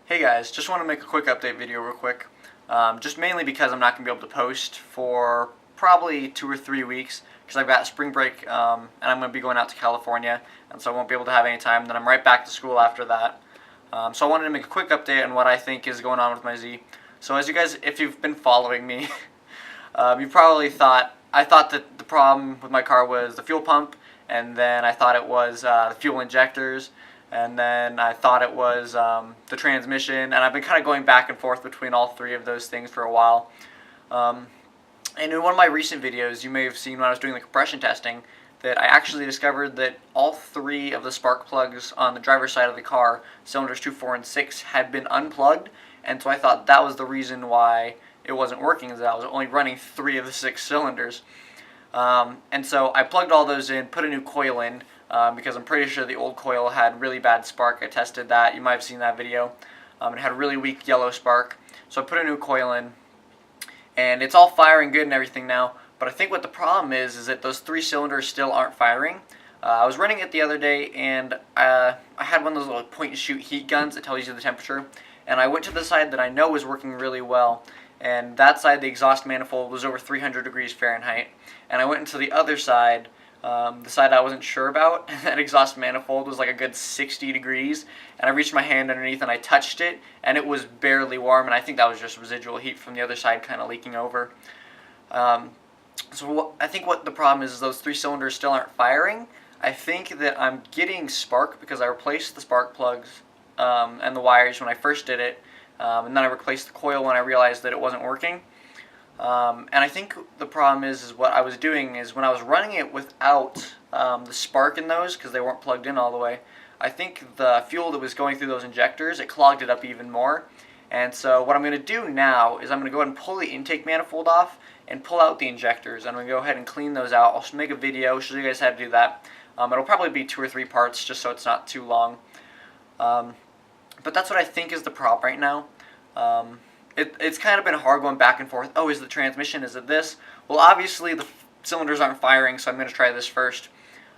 Hey guys, just want to make a quick update video real quick. Just mainly because I'm not going to be able to post for probably 2 or 3 weeks because I've got spring break and I'm going to be going out to California, and so I won't be able to have any time. Then I'm right back to school after that. So I wanted to make a quick update on what I think is going on with my Z. So as you guys, if you've been following me, you probably thought, I thought that the problem with my car was the fuel pump, and then I thought it was the fuel injectors, and then I thought it was the transmission, and I've been kind of going back and forth between all three of those things for a while. And in one of my recent videos, you may have seen when I was doing the compression testing, that I actually discovered that all three of the spark plugs on the driver's side of the car, cylinders 2, 4, and 6, had been unplugged, and so I thought that was the reason why it wasn't working, is that I was only running 3 of the 6 cylinders. And so I plugged all those in, put a new coil in, because I'm pretty sure the old coil had really bad spark. I tested that. You might have seen that video. It had a really weak yellow spark. So I put a new coil in, and it's all firing good and everything now. But I think what the problem is that those 3 cylinders still aren't firing. I was running it the other day, and I had one of those little point-and-shoot heat guns that tells you the temperature. And I went to the side that I know was working really well, and that side, the exhaust manifold, was over 300 degrees Fahrenheit. And I went into the other side, the side I wasn't sure about, and that exhaust manifold was like a good 60 degrees, and I reached my hand underneath and I touched it, and it was barely warm, and I think that was just residual heat from the other side kind of leaking over. I think what the problem is those 3 cylinders still aren't firing. I think that I'm getting spark because I replaced the spark plugs and the wires when I first did it, and then I replaced the coil when I realized that it wasn't working. And I think the problem is what I was doing is when I was running it without the spark in those, because they weren't plugged in all the way, I think the fuel that was going through those injectors, it clogged it up even more. And so what I'm going to do now is I'm going to go ahead and pull the intake manifold off and pull out the injectors. I'm going to go ahead and clean those out. I'll make a video, show you guys how to do that. It'll probably be 2 or 3 parts just so it's not too long. But that's what I think is the problem right now. It's kind of been hard going back and forth. Oh, is the transmission? Is it this? Well, obviously the cylinders aren't firing, so I'm going to try this first.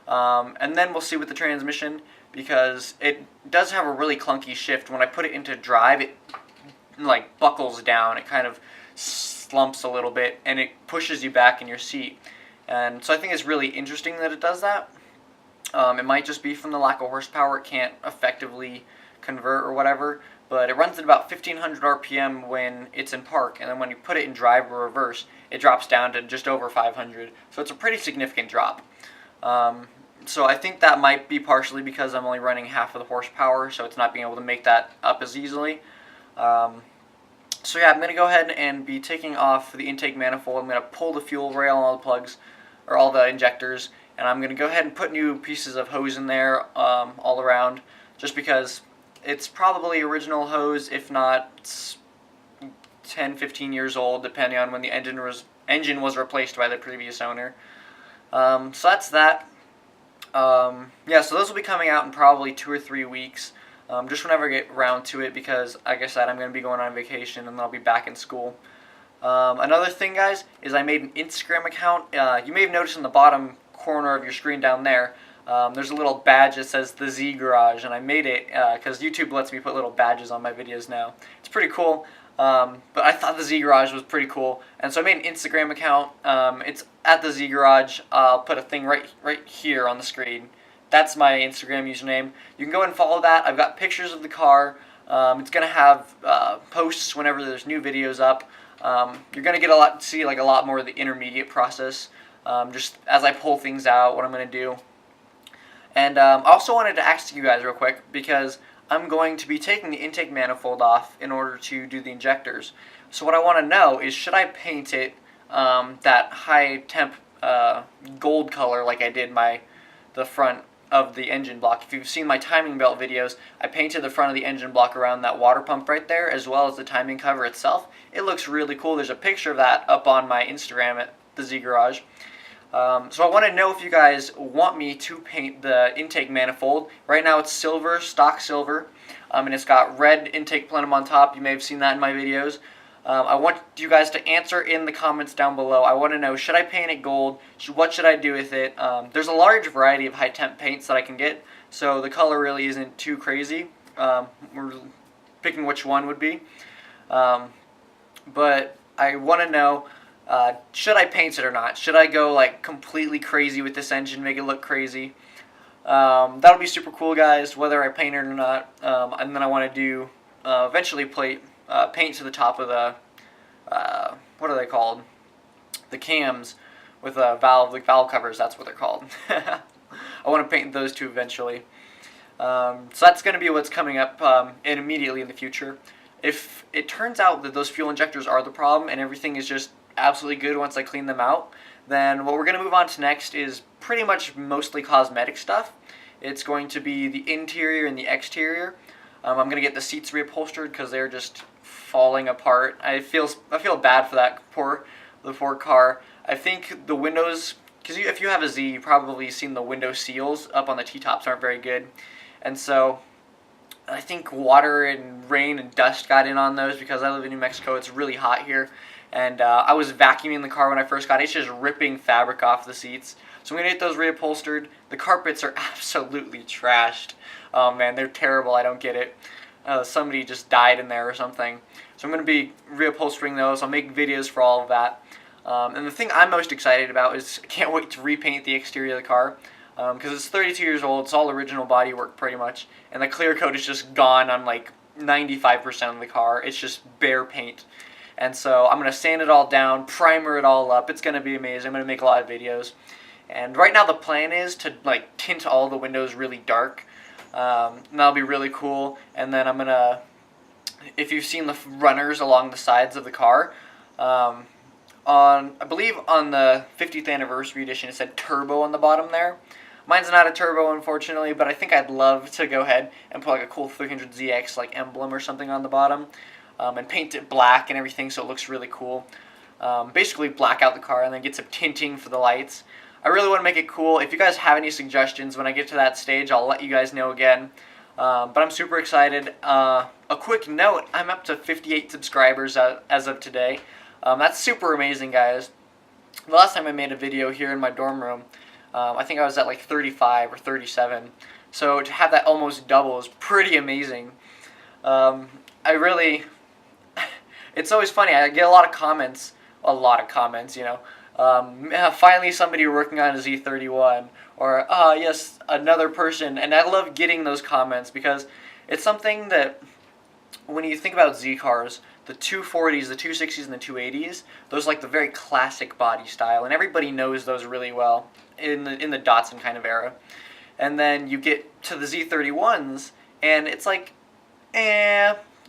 And then we'll see with the transmission, because it does have a really clunky shift. When I put it into drive, it like buckles down. It kind of slumps a little bit, and it pushes you back in your seat. And so I think it's really interesting that it does that. It might just be from the lack of horsepower. It can't effectively convert or whatever, but it runs at about 1500 RPM when it's in park, and then when you put it in drive or reverse, it drops down to just over 500, so it's a pretty significant drop. So I think that might be partially because I'm only running half of the horsepower, so it's not being able to make that up as easily. So yeah, I'm going to go ahead and be taking off the intake manifold. I'm going to pull the fuel rail on all the plugs, or all the injectors, and I'm going to go ahead and put new pieces of hose in there all around, just because it's probably original hose, if not it's 10-15 years old, depending on when the engine was replaced by the previous owner. So that's that. Yeah, so those will be coming out in probably 2 or 3 weeks, just whenever I get around to it, because, like I said, I'm going to be going on vacation and then I'll be back in school. Another thing, guys, is I made an Instagram account. You may have noticed in the bottom corner of your screen down there, there's a little badge that says the Z Garage, and I made it because YouTube lets me put little badges on my videos now. It's pretty cool, but I thought the Z Garage was pretty cool, and so I made an Instagram account. It's at the Z Garage. I'll put a thing right here on the screen. That's my Instagram username. You can go and follow that. I've got pictures of the car. It's gonna have posts whenever there's new videos up. You're gonna get see a lot more of the intermediate process, just as I pull things out, what I'm gonna do. And I also wanted to ask you guys real quick, because I'm going to be taking the intake manifold off in order to do the injectors. So what I want to know is, should I paint it that high temp gold color like I did the front of the engine block? If you've seen my timing belt videos, I painted the front of the engine block around that water pump right there, as well as the timing cover itself. It looks really cool. There's a picture of that up on my Instagram at the Z Garage. So I want to know if you guys want me to paint the intake manifold. Right now it's silver, stock silver, and it's got red intake plenum on top. You may have seen that in my videos. I want you guys to answer in the comments down below. I want to know, should I paint it gold? What should I do with it? There's a large variety of high temp paints that I can get, so the color really isn't too crazy. picking which one would be. But I want to know, should I paint it or not? Should I go like completely crazy with this engine, make it look crazy? That'll be super cool, guys, whether I paint it or not. And then I want to do eventually paint to the top of the what are they called? The cams with a valve, like valve covers. That's what they're called. I want to paint those two eventually. So that's going to be what's coming up immediately in the future. If it turns out that those fuel injectors are the problem and everything is just absolutely good once I clean them out, then what we're going to move on to next is pretty much mostly cosmetic stuff. It's going to be the interior and the exterior. I'm going to get the seats reupholstered because they're just falling apart. I feel bad for the poor car. I think the windows, because if you have a Z, you've probably seen the window seals up on the T-tops aren't very good. And so I think water and rain and dust got in on those because I live in New Mexico. It's really hot here. And I was vacuuming the car when I first got it. It's just ripping fabric off the seats. So I'm going to get those reupholstered. The carpets are absolutely trashed. Oh man, they're terrible. I don't get it. Somebody just died in there or something. So I'm going to be reupholstering those. I'll make videos for all of that. And the thing I'm most excited about is I can't wait to repaint the exterior of the car. Because it's 32 years old. It's all original bodywork pretty much. And the clear coat is just gone on like 95% of the car. It's just bare paint. And so I'm going to sand it all down, primer it all up. It's going to be amazing. I'm going to make a lot of videos. And right now the plan is to like tint all the windows really dark. And that'll be really cool. And then I'm going to, if you've seen the runners along the sides of the car, I believe on the 50th anniversary edition it said turbo on the bottom there. Mine's not a turbo, unfortunately, but I think I'd love to go ahead and put like a cool 300ZX like emblem or something on the bottom. And paint it black and everything so it looks really cool. Basically black out the car and then get some tinting for the lights. I really want to make it cool. If you guys have any suggestions when I get to that stage, I'll let you guys know again. But I'm super excited. A quick note, I'm up to 58 subscribers as of today. That's super amazing, guys. The last time I made a video here in my dorm room, I think I was at like 35 or 37. So to have that almost double is pretty amazing. It's always funny. I get a lot of comments, you know. Finally somebody working on a Z31, or yes, another person, and I love getting those comments because it's something that when you think about Z cars, the 240s, the 260s, and the 280s, those like the very classic body style, and everybody knows those really well in the Datsun kind of era. And then you get to the Z31s, and it's like,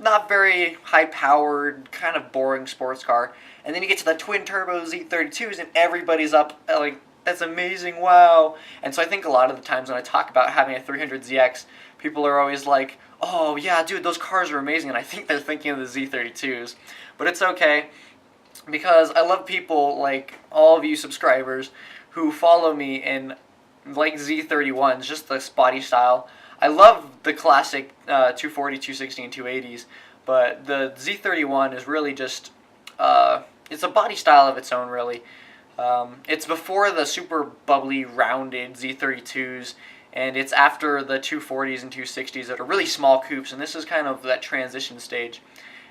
not very high-powered, kind of boring sports car. And then you get to the twin-turbo Z32s, and everybody's up like, that's amazing, wow. And so I think a lot of the times when I talk about having a 300ZX, people are always like, oh yeah, dude, those cars are amazing. And I think they're thinking of the Z32s. But it's okay, because I love people like all of you subscribers who follow me and like Z31s, just this body style. I love the classic 240, 260, and 280s, but the Z31 is really just, it's a body style of its own, really. It's before the super bubbly, rounded Z32s, and it's after the 240s and 260s that are really small coupes, and this is kind of that transition stage.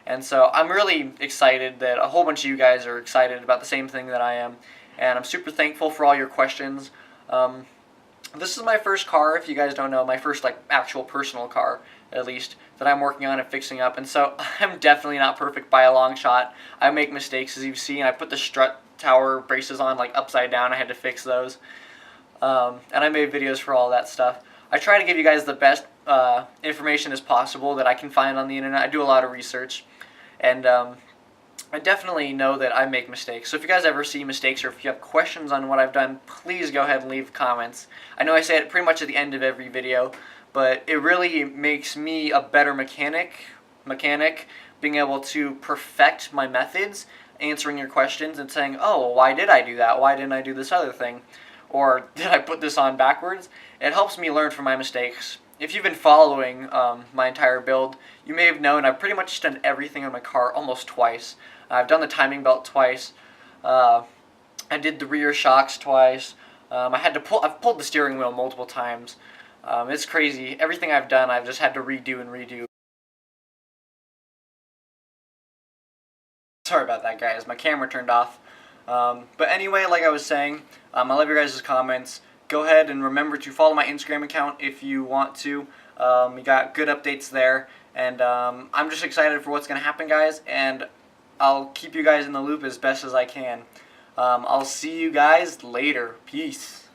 And so I'm really excited that a whole bunch of you guys are excited about the same thing that I am, and I'm super thankful for all your questions. This is my first car, if you guys don't know, my first like actual personal car, at least, that I'm working on and fixing up, and so I'm definitely not perfect by a long shot. I make mistakes, as you've seen. I put the strut tower braces on like upside down. I had to fix those, and I made videos for all that stuff. I try to give you guys the best information as possible that I can find on the internet. I do a lot of research, and I definitely know that I make mistakes. So if you guys ever see mistakes or if you have questions on what I've done, please go ahead and leave comments. I know I say it pretty much at the end of every video, but it really makes me a better mechanic, being able to perfect my methods, answering your questions and saying, oh, well, why did I do that? Why didn't I do this other thing? Or did I put this on backwards? It helps me learn from my mistakes. If you've been following my entire build, you may have known I've pretty much done everything on my car almost twice. I've done the timing belt twice. I did the rear shocks twice. I've pulled the steering wheel multiple times. It's crazy. Everything I've done, I've just had to redo and redo. Sorry about that, guys. My camera turned off. But anyway, like I was saying, I love your guys' comments. Go ahead and remember to follow my Instagram account if you want to. We got good updates there. And I'm just excited for what's going to happen, guys. And I'll keep you guys in the loop as best as I can. I'll see you guys later. Peace.